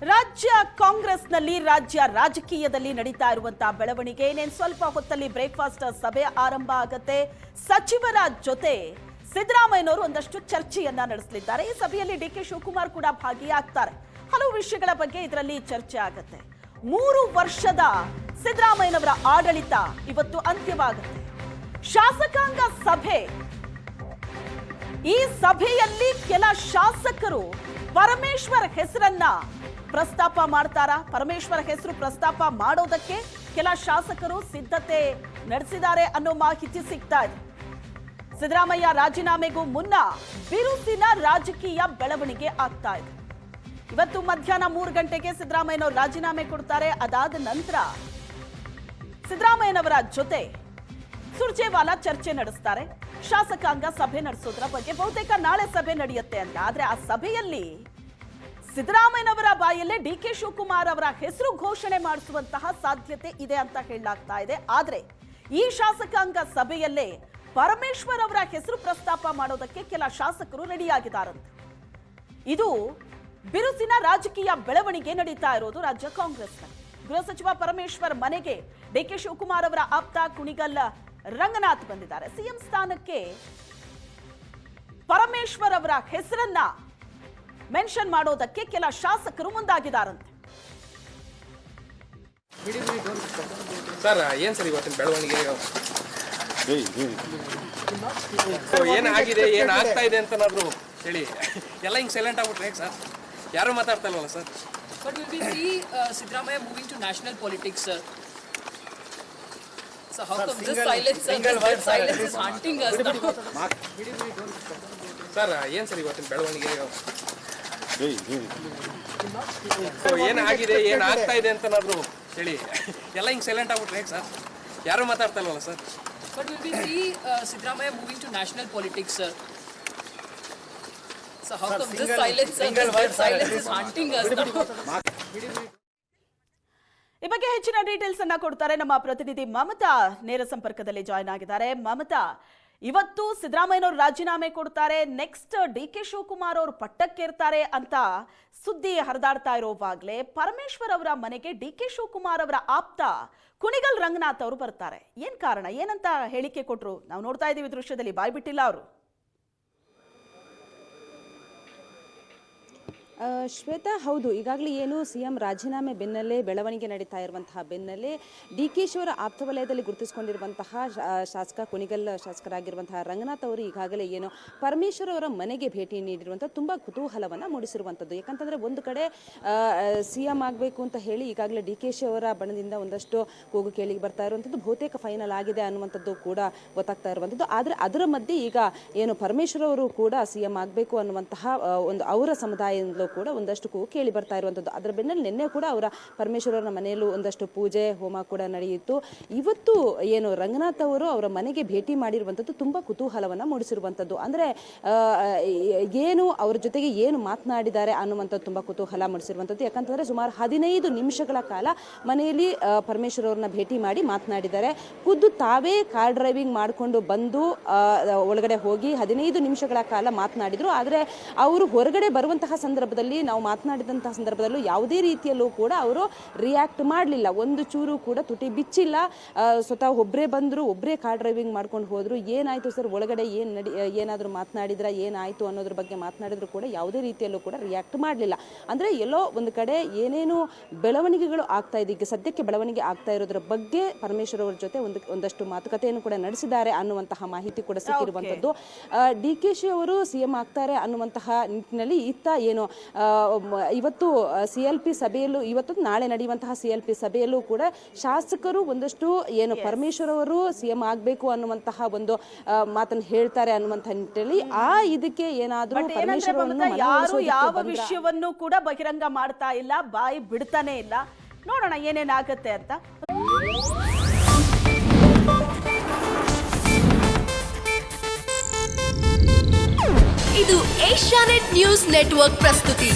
ರಾಜ್ಯ ಕಾಂಗ್ರೆಸ್ನಲ್ಲಿ ರಾಜ್ಯ ರಾಜಕೀಯದಲ್ಲಿ ನಡೀತಾ ಇರುವಂತಹ ಬೆಳವಣಿಗೆ ಇನ್ನೇನು ಸ್ವಲ್ಪ ಹೊತ್ತಲ್ಲಿ ಬ್ರೇಕ್ಫಾಸ್ಟ್ ಸಭೆ ಆರಂಭ ಆಗುತ್ತೆ. ಸಚಿವರ ಜೊತೆ ಸಿದ್ದರಾಮಯ್ಯನವರು ಒಂದಷ್ಟು ಚರ್ಚೆಯನ್ನ ನಡೆಸಲಿದ್ದಾರೆ. ಈ ಸಭೆಯಲ್ಲಿ ಡಿ ಕೆ ಶಿವಕುಮಾರ್ ಕೂಡ ಭಾಗಿಯಾಗ್ತಾರೆ. ಹಲವು ವಿಷಯಗಳ ಬಗ್ಗೆ ಇದರಲ್ಲಿ ಚರ್ಚೆ ಆಗುತ್ತೆ. 3 ವರ್ಷದ ಸಿದ್ದರಾಮಯ್ಯನವರ ಆಡಳಿತ ಇವತ್ತು ಅಂತ್ಯವಾಗುತ್ತೆ. ಶಾಸಕಾಂಗ ಸಭೆ, ಈ ಸಭೆಯಲ್ಲಿ ಕೆಲ ಶಾಸಕರು ಪರಮೇಶ್ವರ್ ಹೆಸರನ್ನ ಪ್ರಸ್ತಾಪ ಮಾಡ್ತಾರಾ? ಪರಮೇಶ್ವರ ಹೆಸರು ಪ್ರಸ್ತಾಪ ಮಾಡೋದಕ್ಕೆ ಕೆಲ ಶಾಸಕರು ಸಿದ್ಧತೆ ನಡೆಸಿದ್ದಾರೆ ಅನ್ನೋ ಮಾಹಿತಿ ಸಿಗ್ತಾ ಇದೆ. ಸಿದ್ದರಾಮಯ್ಯ ರಾಜೀನಾಮೆಗೂ ಮುನ್ನ ಬಿರುಸಿನ ರಾಜಕೀಯ ಬೆಳವಣಿಗೆ ಆಗ್ತಾ ಇದೆ. ಇವತ್ತು ಮಧ್ಯಾಹ್ನ 3 ಗಂಟೆಗೆ ಸಿದ್ದರಾಮಯ್ಯನವರು ರಾಜೀನಾಮೆ ಕೊಡ್ತಾರೆ. ಅದಾದ ನಂತರ ಸಿದ್ದರಾಮಯ್ಯನವರ ಜೊತೆ ಸುರ್ಜೇವಾಲಾ ಚರ್ಚೆ ನಡೆಸ್ತಾರೆ. ಶಾಸಕಾಂಗ ಸಭೆ ನಡೆಸೋದ್ರ ಬಗ್ಗೆ ಬಹುತೇಕ ನಾಳೆ ಸಭೆ ನಡೆಯುತ್ತೆ ಅಂತ. ಆದ್ರೆ ಆ ಸಭೆಯಲ್ಲಿ ಸಿದ್ದರಾಮಯ್ಯನವರ ಬಾಯಲ್ಲೇ ಡಿ ಕೆ ಶಿವಕುಮಾರ್ ಅವರ ಹೆಸರು ಘೋಷಣೆ ಮಾಡಿಸುವಂತಹ ಸಾಧ್ಯತೆ ಇದೆ ಅಂತ ಹೇಳಲಾಗ್ತಾ ಇದೆ. ಆದ್ರೆ ಈ ಶಾಸಕಾಂಗ ಸಭೆಯಲ್ಲೇ ಪರಮೇಶ್ವರ್ ಅವರ ಹೆಸರು ಪ್ರಸ್ತಾಪ ಮಾಡೋದಕ್ಕೆ ಕೆಲ ಶಾಸಕರು ರೆಡಿಯಾಗಿದ್ದಾರಂತೆ. ಇದು ಬಿರುಸಿನ ರಾಜಕೀಯ ಬೆಳವಣಿಗೆ ನಡೀತಾ ಇರೋದು ರಾಜ್ಯ ಕಾಂಗ್ರೆಸ್ನಲ್ಲಿ. ಗೃಹ ಸಚಿವ ಪರಮೇಶ್ವರ್ ಮನೆಗೆ ಡಿ ಕೆ ಶಿವಕುಮಾರ್ ಅವರ ಆಪ್ತ ಕುಣಿಗಲ್ ರಂಗನಾಥ್ ಬಂದಿದ್ದಾರೆ. ಸಿಎಂ ಸ್ಥಾನಕ್ಕೆ ಪರಮೇಶ್ವರ್ ಅವರ ಹೆಸರನ್ನ ಮೆನ್ಷನ್ ಮಾಡೋದಕ್ಕೆ ಕೆಲ ಶಾಸಕರು ಮುಂದಾಗಿದ್ದಾರಂತೆ. ಸರ್ ಏನ್ ಸರ್ ಇವತ್ತಿನ ಬೆಳವಣಿಗೆ ಏನಾಗಿದೆ ಏನಾಗ್ತಾ ಇದೆ ಅಂತ ನಾವು ಹೇಳಿ. ಎಲ್ಲ ಹಿಂಗ್ ಸೈಲೆಂಟ್ ಆಗ್ಬಿಟ್ರೆ ಸರ್, ಯಾರು ಮಾತಾಡ್ತಾ ಇಲ್ವಲ್ಲ sir. But will we see Siddaramaiah moving to national politics, sir? So how come this silence, sir? This silence is haunting us now. Sir ಏನ್ ಸರ್ ಇವತ್ತಿನ ಬೆಳವಣಿಗೆ ಏನಾಗಿದೆ ಏನಾಗ್ತಾ ಇದೆ ಅಂತ ನಾವು ಹೇಳಿ. ಎಲ್ಲ ಹಿಂಗ್ ಸೈಲೆಂಟ್ ಆಗ್ಬಿಟ್ರೆ ಸರ್, ಯಾರು ಮಾತಾಡ್ತಾ ಇಲ್ವಲ್ಲ sir. But will we see Siddaramaiah moving to national politics, sir? So how come this silence, sir? This silence is haunting us now. ಈ ಬಗ್ಗೆ ಹೆಚ್ಚಿನ ಡೀಟೇಲ್ಸ್ ಅನ್ನ ಕೊಡ್ತಾರೆ ನಮ್ಮ ಪ್ರತಿನಿಧಿ ಮಮತಾ. ನೇರ ಸಂಪರ್ಕದಲ್ಲಿ ಜಾಯ್ನ್ ಆಗಿದ್ದಾರೆ. ಮಮತಾ, ಇವತ್ತು ಸಿದ್ದರಾಮಯ್ಯನವರು ರಾಜೀನಾಮೆ ಕೊಡ್ತಾರೆ, ನೆಕ್ಸ್ಟ್ ಡಿ ಕೆ ಶಿವಕುಮಾರ್ ಅವರು ಪಟ್ಟಕ್ಕೇರ್ತಾರೆ ಅಂತ ಸುದ್ದಿ ಹರಿದಾಡ್ತಾ ಇರೋವಾಗ್ಲೇ ಪರಮೇಶ್ವರ್ ಅವರ ಮನೆಗೆ ಡಿ ಕೆ ಶಿವಕುಮಾರ್ ಅವರ ಆಪ್ತ ಕುಣಿಗಲ್ ರಂಗನಾಥ್ ಅವರು ಬರ್ತಾರೆ. ಏನ್ ಕಾರಣ, ಏನಂತ ಹೇಳಿಕೆ ಕೊಟ್ರು? ನಾವು ನೋಡ್ತಾ ಇದೀವಿ ದೃಶ್ಯದಲ್ಲಿ, ಬಾಯ್ ಬಿಟ್ಟಿಲ್ಲ ಅವರು. ಶ್ವೇತಾ, ಹೌದು, ಈಗಾಗಲೇ ಏನು ಸಿಎಂ ರಾಜೀನಾಮೆ ಬೆನ್ನಲ್ಲೇ ಬೆಳವಣಿಗೆ ನಡೀತಾ ಇರುವಂತಹ ಬೆನ್ನಲ್ಲೇ ಡಿ ಕೆ ಶಿವರ ಆಪ್ತ ವಲಯದಲ್ಲಿ ಗುರುತಿಸಿಕೊಂಡಿರುವಂತಹ ಶಾಸಕ ಕುಣಿಗಲ್ ಶಾಸಕರಾಗಿರುವಂತಹ ರಂಗನಾಥ್ ಅವರು ಈಗಾಗಲೇ ಏನು ಪರಮೇಶ್ವರ್ ಅವರ ಮನೆಗೆ ಭೇಟಿ ನೀಡಿರುವಂಥ ತುಂಬ ಕುತೂಹಲವನ್ನು ಮೂಡಿಸಿರುವಂಥದ್ದು. ಯಾಕಂತಂದರೆ ಒಂದು ಕಡೆ ಸಿಎಂ ಆಗಬೇಕು ಅಂತ ಹೇಳಿ ಈಗಾಗಲೇ ಡಿ ಕೆ ಶಿ ಅವರ ಬಣದಿಂದ ಒಂದಷ್ಟು ಕೂಗು ಕೇಳಿಗೆ ಬರ್ತಾ ಇರುವಂಥದ್ದು, ಬಹುತೇಕ ಫೈನಲ್ ಆಗಿದೆ ಅನ್ನುವಂಥದ್ದು ಕೂಡ ಗೊತ್ತಾಗ್ತಾ ಇರುವಂಥದ್ದು. ಆದರೆ ಅದರ ಮಧ್ಯೆ ಈಗ ಏನು ಪರಮೇಶ್ವರ್ ಅವರು ಕೂಡ ಸಿಎಂ ಆಗಬೇಕು ಅನ್ನುವಂತಹ ಒಂದು ಅವರ ಸಮುದಾಯದಿಂದಲೂ ಕೂಡ ಒಂದಷ್ಟು ಕೂಗು ಕೇಳಿ ಬರ್ತಾ ಇರುವಂಥದ್ದು. ಅದರ ಬೆನ್ನಲ್ಲಿ ನಿನ್ನೆ ಕೂಡ ಅವರ ಪರಮೇಶ್ವರರ ಮನೆಯಲ್ಲೂ ಒಂದಷ್ಟು ಪೂಜೆ ಹೋಮ ಕೂಡ ನಡೆಯಿತು. ಇವತ್ತು ಏನು ರಂಗನಾಥ್ ಅವರು ಅವರ ಮನೆಗೆ ಭೇಟಿ ಮಾಡಿರುವಂಥದ್ದು ತುಂಬ ಕುತೂಹಲವನ್ನು ಮೂಡಿಸಿರುವಂಥದ್ದು. ಅಂದರೆ ಏನು ಅವ್ರ ಜೊತೆಗೆ ಏನು ಮಾತನಾಡಿದ್ದಾರೆ ಅನ್ನುವಂಥದ್ದು ತುಂಬ ಕುತೂಹಲ ಮೂಡಿಸಿರುವಂಥದ್ದು. ಯಾಕಂತಂದರೆ ಸುಮಾರು 15 ನಿಮಿಷಗಳ ಕಾಲ ಮನೆಯಲ್ಲಿ ಪರಮೇಶ್ವರ್ ಅವ್ರನ್ನ ಭೇಟಿ ಮಾಡಿ ಮಾತನಾಡಿದ್ದಾರೆ. ಖುದ್ದು ತಾವೇ ಕಾರ್ ಡ್ರೈವಿಂಗ್ ಮಾಡಿಕೊಂಡು ಬಂದು ಒಳಗಡೆ ಹೋಗಿ 15 ನಿಮಿಷಗಳ ಕಾಲ ಮಾತನಾಡಿದರು. ಆದರೆ ಅವರು ಹೊರಗಡೆ ಬರುವಂತಹ ಸಂದರ್ಭದಲ್ಲಿ, ನಾವು ಮಾತನಾಡಿದಂತಹ ಸಂದರ್ಭದಲ್ಲೂ ಯಾವುದೇ ರೀತಿಯಲ್ಲೂ ಕೂಡ ಅವರು ರಿಯಾಕ್ಟ್ ಮಾಡಲಿಲ್ಲ. ಒಂದು ಚೂರು ಕೂಡ ತುಟಿ ಬಿಚ್ಚಿಲ್ಲ. ಸ್ವತಃ ಒಬ್ಬರೇ ಬಂದರು, ಒಬ್ಬರೇ ಕಾರ್ ಡ್ರೈವಿಂಗ್ ಮಾಡ್ಕೊಂಡು ಹೋದರು. ಏನಾಯಿತು ಸರ್, ಒಳಗಡೆ ಏನಾದರೂ ಮಾತನಾಡಿದ್ರ, ಏನಾಯಿತು ಅನ್ನೋದ್ರ ಬಗ್ಗೆ ಮಾತನಾಡಿದ್ರು ಕೂಡ ಯಾವುದೇ ರೀತಿಯಲ್ಲೂ ಕೂಡ ರಿಯಾಕ್ಟ್ ಮಾಡಲಿಲ್ಲ. ಅಂದರೆ ಎಲ್ಲೋ ಒಂದು ಕಡೆ ಏನೇನು ಬೆಳವಣಿಗೆಗಳು ಆಗ್ತಾ ಇದೆ, ಈಗ ಸದ್ಯಕ್ಕೆ ಬೆಳವಣಿಗೆ ಆಗ್ತಾ ಇರೋದ್ರ ಬಗ್ಗೆ ಪರಮೇಶ್ವರ್ ಅವರ ಜೊತೆ ಒಂದಷ್ಟು ಮಾತುಕತೆಯನ್ನು ಕೂಡ ನಡೆಸಿದ್ದಾರೆ ಅನ್ನುವಂತಹ ಮಾಹಿತಿ ಕೂಡ ಸಿಕ್ಕಿರುವಂಥದ್ದು. ಡಿ ಕೆ ಶಿ ಅವರು ಸಿಎಂ ಆಗ್ತಾರೆ ಅನ್ನುವಂತಹ ನಿಟ್ಟಿನಲ್ಲಿ ಇತ್ತ ಏನು ಇವತ್ತು CLP ಸಭೆಯಲ್ಲೂ, ಇವತ್ತು ನಾಳೆ ನಡೆಯುವಂತಹ CLP ಸಭೆಯಲ್ಲೂ ಕೂಡ ಶಾಸಕರು ಒಂದಷ್ಟು ಏನು ಪರಮೇಶ್ವರ್ ಅವರು ಸಿಎಂ ಆಗಬೇಕು ಅನ್ನುವಂತಹ ಒಂದು ಮಾತನ್ನು ಹೇಳ್ತಾರೆ ಅನ್ನುವಂತಹ ನಿಟ್ಟಿನಲ್ಲಿ ಇದಕ್ಕೆ ಏನಾದರೂ ಯಾರು ಯಾವ ವಿಷಯವನ್ನು ಕೂಡ ಬಹಿರಂಗ ಮಾಡ್ತಾ ಇಲ್ಲ, ಬಾಯಿ ಬಿಡ್ತಾನೆ ಇಲ್ಲ. ನೋಡೋಣ ಏನೇನಾಗತ್ತೆ ಅಂತ. ಇದು ಏಷ್ಯಾನೆಟ್ ನ್ಯೂಸ್ ನೆಟ್ವರ್ಕ್ ಪ್ರಸ್ತುತಿ.